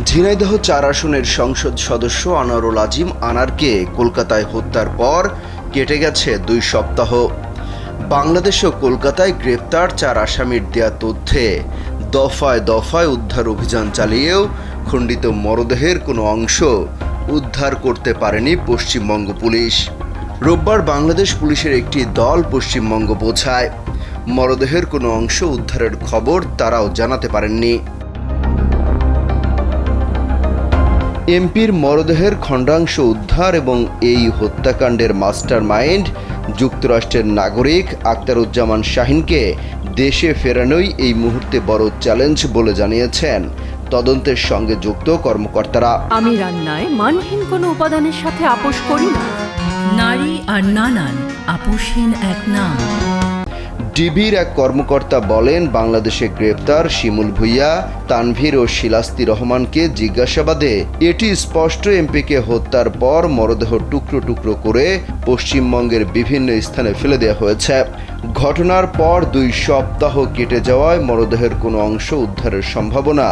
ঝিনাইদহ ৪ আসনের সংসদ সদস্য আনোয়ারুল আজিম আনারকে কলকাতায় হত্যার পর কেটে গেছে ২ সপ্তাহ। বাংলাদেশ ও কলকাতায় গ্রেপ্তার ৪ আসামির দেয়া তথ্যে দফায় দফায় উদ্ধার অভিযান চালিয়েও খণ্ডিত মরদেহের কোনো অংশ উদ্ধার করতে পারেনি পশ্চিমবঙ্গ পুলিশ। রোববার বাংলাদেশ পুলিশের একটি দল পশ্চিমবঙ্গ পৌঁছায়। মরদেহের কোনো অংশ উদ্ধারের খবর তারাও জানাতে পারেননি। এমপির মরদেহের খণ্ডাংশ উদ্ধার এবং এই হত্যাকাণ্ডের মাস্টার মাইন্ড যুক্তরাষ্ট্রের নাগরিক আখতারুজ্জামান শাহিনকে দেশে ফেরানোই এই মুহূর্তে বড় চ্যালেঞ্জ বলে জানিয়েছেন তদন্তের সঙ্গে যুক্ত কর্মকর্তারা। আমি রান্নায় মানহীন কোনো উপাদানের সাথে আপোষ করি না। নারী আর নানান আপোষহীন এক নাম। ডিবির এক কর্মকর্তা বলেন, বাংলাদেশে গ্রেপ্তার শিমুল ভুইয়া, তানভীর ও শিলাস্তি রহমানকে জিজ্ঞাসাবাদে এটি স্পষ্ট এমপিকে হত্যার পর মরদেহ টুকরো টুকরো করে পশ্চিমবঙ্গের বিভিন্ন স্থানে ফেলে দেওয়া হয়েছে। ঘটনার পর ২ সপ্তাহ কেটে যাওয়ায় মরদেহের কোনো অংশ উদ্ধারের সম্ভাবনা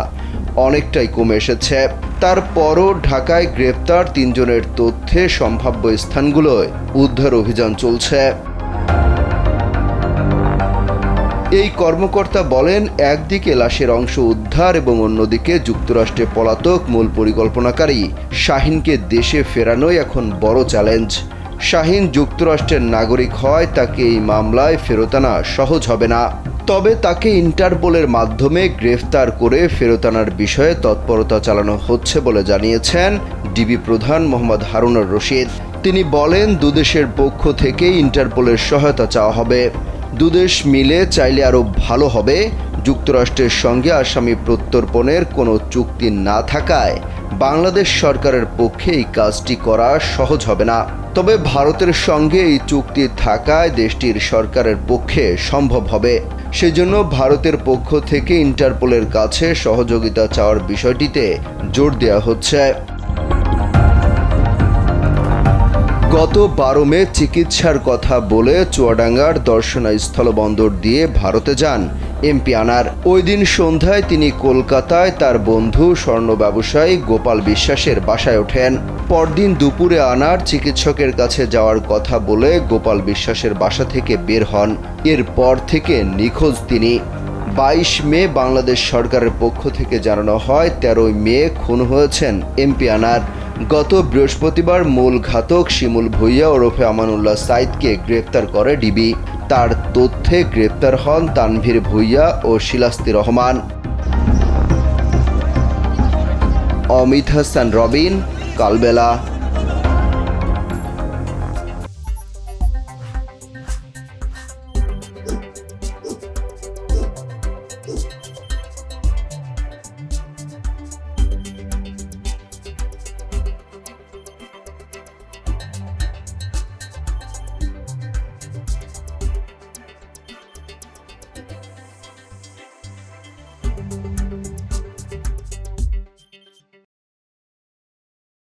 অনেকটাই কমে এসেছে। তারপরও ঢাকায় গ্রেপ্তার ৩ জনের তথ্যে সম্ভাব্য স্থানগুলোয় উদ্ধার অভিযান চলছে। এই কর্মকর্তা বলেন, একদিকে লাশের অংশ উদ্ধার এবং অন্যদিকে যুক্তরাষ্ট্রে পলাতক মূল পরিকল্পনাকারী শাহিনকে দেশে ফেরানোই এখন বড় চ্যালেঞ্জ। শাহিন যুক্তরাষ্ট্রের নাগরিক হয় তাকে এই মামলায় ফেরত আনা সহজ হবে না। তবে তাকে ইন্টারপোলের মাধ্যমে গ্রেফতার করে ফেরত আনার বিষয়ে তৎপরতা চালানো হচ্ছে বলে জানিয়েছেন ডিবি প্রধান মোহাম্মদ হারুনুর রশিদ। তিনি বলেন, দুদেশের পক্ষ থেকে ইন্টারপোলের সহায়তা চাওয়া হবে। দুদেশ মিলে চাইলে আরও ভালো হবে। যুক্তরাষ্ট্রের সঙ্গে আসামি প্রত্যর্পণের কোনো চুক্তি না থাকায় বাংলাদেশ সরকারের পক্ষে এই কাজটি করা সহজ হবে না। তবে ভারতের সঙ্গে এই চুক্তি থাকায় দেশটির সরকারের পক্ষে সম্ভব হবে। সেজন্য ভারতের পক্ষ থেকে ইন্টারপোলের কাছে সহযোগিতা চাওয়ার বিষয়টিতে জোর দেওয়া হচ্ছে। গত ১২ মে চিকিৎসার কথা বলে চুয়াডাঙ্গার দর্শনা স্থলবন্দর দিয়ে ভারতে যান এমপি আনার। ওই দিন সন্ধ্যায় তিনি কলকাতায় তার বন্ধু স্বর্ণ ব্যবসায়ী গোপাল বিশ্বাসের বাসায় ওঠেন। পরদিন দুপুরে আনার চিকিৎসকের কাছে যাওয়ার কথা বলে গোপাল বিশ্বাসের বাসা থেকে বের হন। এরপর থেকে নিখোঁজ তিনি। ২২ মে বাংলাদেশ সরকারের পক্ষ থেকে জানানো হয় ১৩ মে খুন হয়েছেন এমপি আনার। গত বৃহস্পতিবার মূল ঘাতক শিমুল ভুইয়া ওরফে আমানুল্লাহ সাইদকে গ্রেপ্তার করে ডিবি। তার তথ্যে গ্রেপ্তার হন তানভীর ভুইয়া ও শিলাস্তি রহমান। অমিত হাসান রবিন, কালবেলা।